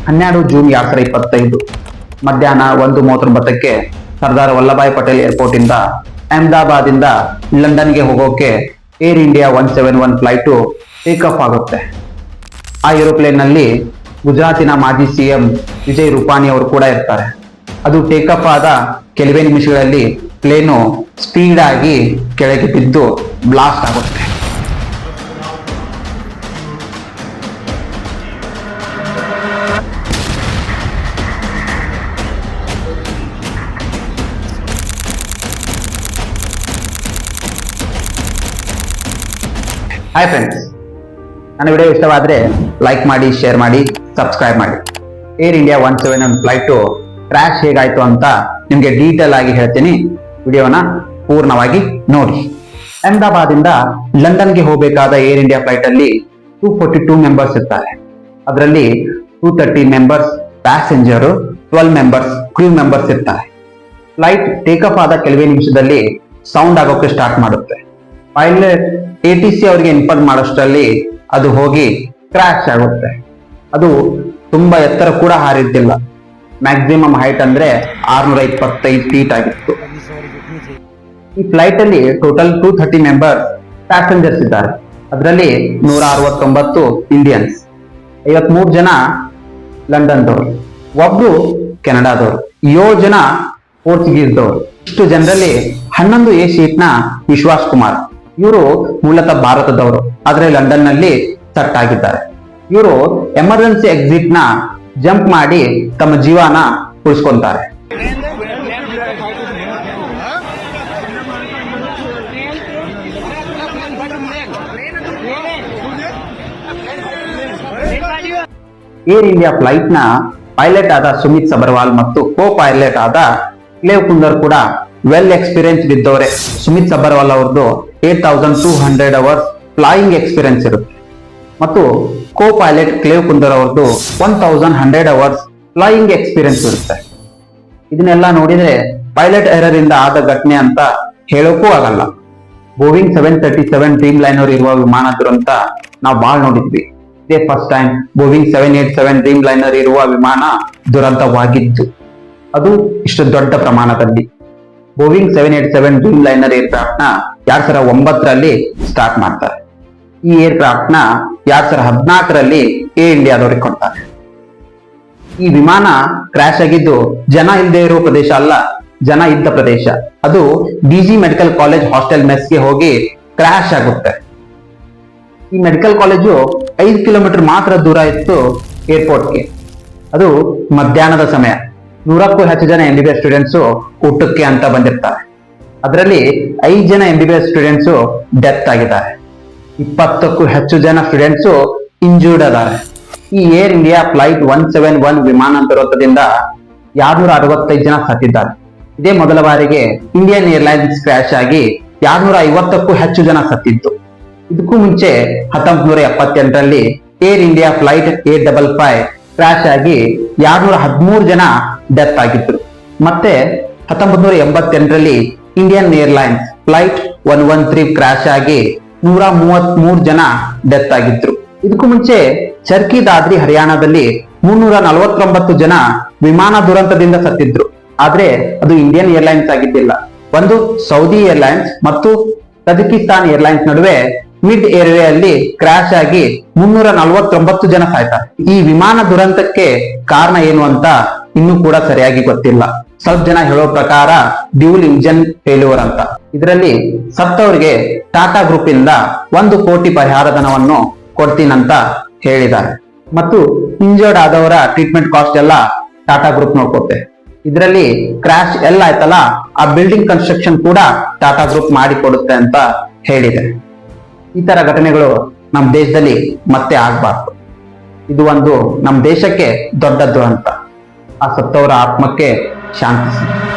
12 June 2025 ಮಧ್ಯಾಹ್ನ 1:39ಕ್ಕೆ Sardar Vallabhbhai Patel airport ಇಂದ ಅಹಮದಾಬಾದ್ ಇಂದ ಲಂಡನ್ಗೆ ಹೋಗೋಕೆ air India 171 flight take off ಆಗುತ್ತೆ. ಆ ಏರೋಪ್ಲೇನ್ ನಲ್ಲಿ ಗುಜರಾತಿನ ಮಾಜಿ ಸಿಎಂ ವಿಜಯ್ ರೂಪಾನಿ ಅವರು ಕೂಡ ಇರ್ತಾರೆ. ಅದು ಟೇಕ್ ಆಫ್ ಆದ ಕೆಲವೇ ನಿಮಿಷಗಳಲ್ಲಿ ಪ್ಲೇನು ಸ್ಪೀಡ್ ಆಗಿ ಕೆಳಗೆ ಬಿದ್ದು ಬ್ಲಾಸ್ಟ್ ಆಗುತ್ತೆ. ಹಾಯ್ ಫ್ರೆಂಡ್ಸ್, ನನ್ನ ವಿಡಿಯೋ ಇಷ್ಟವಾದರೆ ಲೈಕ್ ಮಾಡಿ, ಶೇರ್ ಮಾಡಿ, ಸಬ್ಸ್ಕ್ರೈಬ್ ಮಾಡಿ. ಏರ್ ಇಂಡಿಯಾ 171 ಫ್ಲೈಟು ಕ್ರ್ಯಾಶ್ ಹೇಗಾಯ್ತು ಅಂತ ನಿಮಗೆ ಡೀಟೇಲ್ ಆಗಿ ಹೇಳ್ತೀನಿ. ವಿಡಿಯೋನ ಪೂರ್ಣವಾಗಿ ನೋಡಿ. ಅಹಮದಾಬಾದ್ ಇಂದ ಲಂಡನ್ಗೆ ಹೋಗಬೇಕಾದ ಏರ್ ಇಂಡಿಯಾ ಫ್ಲೈಟ್ ಅಲ್ಲಿ 242 ಮೆಂಬರ್ಸ್ ಇರ್ತಾರೆ. ಅದರಲ್ಲಿ 230 ಮೆಂಬರ್ಸ್ ಪ್ಯಾಸೆಂಜರ್, 12 ಮೆಂಬರ್ಸ್ ಕ್ರೂ ಮೆಂಬರ್ಸ್ ಇರ್ತಾರೆ. ಫ್ಲೈಟ್ ಟೇಕ್ ಆಫ್ ಆದ ಕೆಲವೇ ನಿಮಿಷದಲ್ಲಿ ಸೌಂಡ್ ಆಗೋಕೆ ಸ್ಟಾರ್ಟ್ ಮಾಡುತ್ತೆ. ಪೈಲಟ್ ATC ಅವರಿಗೆ ಇನ್ಫಾರ್ಮ್ ಮಾಡೋಷ್ಟರಲ್ಲಿ ಅದು ಹೋಗಿ ಕ್ರ್ಯಾಶ್ ಆಗುತ್ತೆ. ಅದು ತುಂಬಾ ಎತ್ತರ ಕೂಡ ಹಾರಿದ್ದಿಲ್ಲ. ಮ್ಯಾಕ್ಸಿಮಮ್ ಹೈಟ್ ಅಂದ್ರೆ 625 ಫೀಟ್ ಆಗಿತ್ತು. ಈ ಫ್ಲೈಟ್ ಅಲ್ಲಿ ಟೋಟಲ್ 230 ಮೆಂಬರ್ಸ್ ಪ್ಯಾಸೆಂಜರ್ಸ್ ಇದ್ದಾರೆ. ಅದರಲ್ಲಿ 169 ಇಂಡಿಯನ್ಸ್, 53 ಜನ ಲಂಡನ್ದವರು, ಒಬ್ರು ಕೆನಡಾದವರು, 7 ಜನ ಪೋರ್ಚುಗೀಸ್ದವರು. ಇಷ್ಟು ಜನರಲ್ಲಿ 11A ಸೀಟ್ನ ವಿಶ್ವಾಸ್ ಕುಮಾರ್, ಇವರು ಮೂಲತಃ ಭಾರತದವರು, ಆದ್ರೆ ಲಂಡನ್ ನಲ್ಲಿ ಸೆಟ್ ಆಗಿದ್ದಾರೆ. ಇವರು ಎಮರ್ಜೆನ್ಸಿ ಎಕ್ಸಿಟ್ ನ ಜಂಪ್ ಮಾಡಿ ತಮ್ಮ ಜೀವನ ಉಳಿಸ್ಕೊಂತಾರೆ. ಏರ್ ಇಂಡಿಯಾ ಫ್ಲೈಟ್ ನ ಪೈಲಟ್ ಆದ ಸುಮಿತ್ ಸಬರ್ವಾಲ್ ಮತ್ತು ಕೋ ಪೈಲಟ್ ಆದ ಕ್ಲೇವ್ ಕುಂದರ್ ಕೂಡ ವೆಲ್ ಎಕ್ಸ್ಪೀರಿಯನ್ಸ್ ಇದ್ದವರೇ. ಸುಮಿತ್ ಸಬರ್ವಾಲ್ ಅವ್ರದ್ದು 8200 ಅವರ್ಸ್ ಫ್ಲೈಯಿಂಗ್ ಎಕ್ಸ್ಪೀರಿಯನ್ಸ್ ಇರುತ್ತೆ ಮತ್ತು ಕೋ ಪೈಲಟ್ ಕ್ಲೇವ್ ಕುಂದರ್ ಅವ್ರದ್ದು 1100 ಅವರ್ಸ್ ಫ್ಲೈಯಿಂಗ್ ಎಕ್ಸ್ಪೀರಿಯನ್ಸ್ ಇರುತ್ತೆ. ಇದನ್ನೆಲ್ಲ ನೋಡಿದ್ರೆ ಪೈಲಟ್ ಎರರ್ ಇಂದ ಆದ ಘಟನೆ ಅಂತ ಹೇಳೋಕ್ಕೂ ಆಗಲ್ಲ. ಬೋಯಿಂಗ್ 737 ಡ್ರೀಮ್ ಲೈನರ್ ಇರುವ ವಿಮಾನ ದುರಂತ ನಾವು ಬಹಳ ನೋಡಿದ್ವಿ. ಇದೇ first time Boeing 787 dream liner ಇರುವ ವಿಮಾನ ದುರಂತವಾಗಿದ್ದು, ಅದು ಇಷ್ಟು ದೊಡ್ಡ ಪ್ರಮಾಣದಲ್ಲಿ. ಬೋಯಿಂಗ್ 787 ಡ್ರೀಮ್ ಲೈನರ್ ಏರ್ಕ್ರಾಫ್ಟ್ ನ 2009ರಲ್ಲಿ ಸ್ಟಾರ್ಟ್ ಮಾಡ್ತಾರೆ. ಈ ಏರ್ಕ್ರಾಫ್ಟ್ ನ 2014ರಲ್ಲಿ ಏರ್ ಇಂಡಿಯಾದವ್ರಿಗೆ ಕೊಡ್ತಾರೆ. ಈ ವಿಮಾನ ಕ್ರಾಶ್ ಆಗಿದ್ದು ಜನ ಇಲ್ಲದೆ ಇರೋ ಪ್ರದೇಶ ಅಲ್ಲ, ಜನ ಇದ್ದ ಪ್ರದೇಶ. ಅದು DG ಮೆಡಿಕಲ್ ಕಾಲೇಜ್ ಹಾಸ್ಟೆಲ್ ಮೆಸ್ಗೆ ಹೋಗಿ ಕ್ರಾಶ್ ಆಗುತ್ತೆ. ಈ ಮೆಡಿಕಲ್ ಕಾಲೇಜು 5 ಕಿಲೋಮೀಟರ್ ಮಾತ್ರ ದೂರ ಇತ್ತು ಏರ್ಪೋರ್ಟ್ಗೆ. ಅದು ಮಧ್ಯಾಹ್ನದ ಸಮಯ. 100ಕ್ಕೂ ಹೆಚ್ಚು ಜನ MBBS ಸ್ಟೂಡೆಂಟ್ಸ್ ಊಟಕ್ಕೆ ಅಂತ ಬಂದಿರ್ತಾರೆ. ಅದರಲ್ಲಿ 5 ಜನ MBBS ಸ್ಟೂಡೆಂಟ್ಸ್ ಡೆತ್ ಆಗಿದ್ದಾರೆ. 20ಕ್ಕೂ ಹೆಚ್ಚು ಜನ ಸ್ಟೂಡೆಂಟ್ಸ್ ಇಂಜೂರ್ಡ್ ಅದಾರೆ. ಈ ಏರ್ ಇಂಡಿಯಾ ಫ್ಲೈಟ್ 171 ವಿಮಾನ ದುರಂತದಿಂದ 265 ಜನ ಸತ್ತಿದ್ದಾರೆ. ಇದೇ ಮೊದಲ ಬಾರಿಗೆ ಇಂಡಿಯನ್ ಏರ್ಲೈನ್ಸ್ ಕ್ರ್ಯಾಶ್ ಆಗಿ 250ಕ್ಕೂ ಹೆಚ್ಚು ಜನ ಸತ್ತಿದ್ದು. ಇದಕ್ಕೂ ಮುಂಚೆ 1978ರಲ್ಲಿ ಏರ್ ಇಂಡಿಯಾ ಫ್ಲೈಟ್ 855 ಕ್ರಾಶ್ ಆಗಿ 213 ಜನ ಡೆತ್ ಆಗಿದ್ರು. ಮತ್ತೆ 1988ರಲ್ಲಿ ಇಂಡಿಯನ್ ಏರ್ಲೈನ್ಸ್ ಫ್ಲೈಟ್ 113 ಕ್ರಾಶ್ ಆಗಿ 133 ಜನ ಡೆತ್ ಆಗಿದ್ರು. ಇದಕ್ಕೂ ಮುಂಚೆ ಚರ್ಕಿ ದಾದ್ರಿ ಹರಿಯಾಣದಲ್ಲಿ 349 ಜನ ವಿಮಾನ ದುರಂತದಿಂದ ಸತ್ತಿದ್ರು. ಆದ್ರೆ ಅದು ಇಂಡಿಯನ್ ಏರ್ಲೈನ್ಸ್ ಆಗಿದ್ದಿಲ್ಲ. ಒಂದು ಸೌದಿ ಏರ್ಲೈನ್ಸ್ ಮತ್ತು ತಜಿಕಿಸ್ತಾನ್ ಏರ್ಲೈನ್ಸ್ ನಡುವೆ ಮಿಡ್ ಏರ್ವೇ ಅಲ್ಲಿ ಕ್ರಾಶ್ ಆಗಿ 349 ಜನ ಸಾಯ್ತಾರೆ. ಈ ವಿಮಾನ ದುರಂತಕ್ಕೆ ಕಾರಣ ಏನು ಅಂತ ಇನ್ನೂ ಕೂಡ ಸರಿಯಾಗಿ ಗೊತ್ತಿಲ್ಲ. ಸ್ವಲ್ಪ ಜನ ಹೇಳೋ ಪ್ರಕಾರ ಡ್ಯೂಲ್ ಇಂಜಿನ್ ಫೇಲ್ಯೂರ್ ಅಂತ. ಇದರಲ್ಲಿ ಸತ್ತವರಿಗೆ ಟಾಟಾ ಗ್ರೂಪ್ ಇಂದ 1 ಕೋಟಿ ಪರಿಹಾರ ಧನವನ್ನು ಕೊಡ್ತೀನಂತ ಹೇಳಿದ್ದಾರೆ ಮತ್ತು ಇಂಜರ್ಡ್ ಆದವರ ಟ್ರೀಟ್ಮೆಂಟ್ ಕಾಸ್ಟ್ ಎಲ್ಲ ಟಾಟಾ ಗ್ರೂಪ್ ನೋಡ್ಕೋತೆ. ಇದರಲ್ಲಿ ಕ್ರಾಶ್ ಎಲ್ಲ ಆಯ್ತಲ್ಲ, ಆ ಬಿಲ್ಡಿಂಗ್ ಕನ್ಸ್ಟ್ರಕ್ಷನ್ ಕೂಡ ಟಾಟಾ ಗ್ರೂಪ್ ಮಾಡಿ ಕೊಡುತ್ತೆ ಅಂತ ಹೇಳಿದೆ. ಈ ತರ ಘಟನೆಗಳು ನಮ್ಮ ದೇಶದಲ್ಲಿ ಮತ್ತೆ ಆಗ್ಬಾರ್ದು. ಇದು ಒಂದು ನಮ್ಮ ದೇಶಕ್ಕೆ ದೊಡ್ಡದ್ದು ಅಂತ. ಆ ಸತ್ತವರ ಆತ್ಮಕ್ಕೆ ಶಾಂತಿ ಸಿಗಲಿ.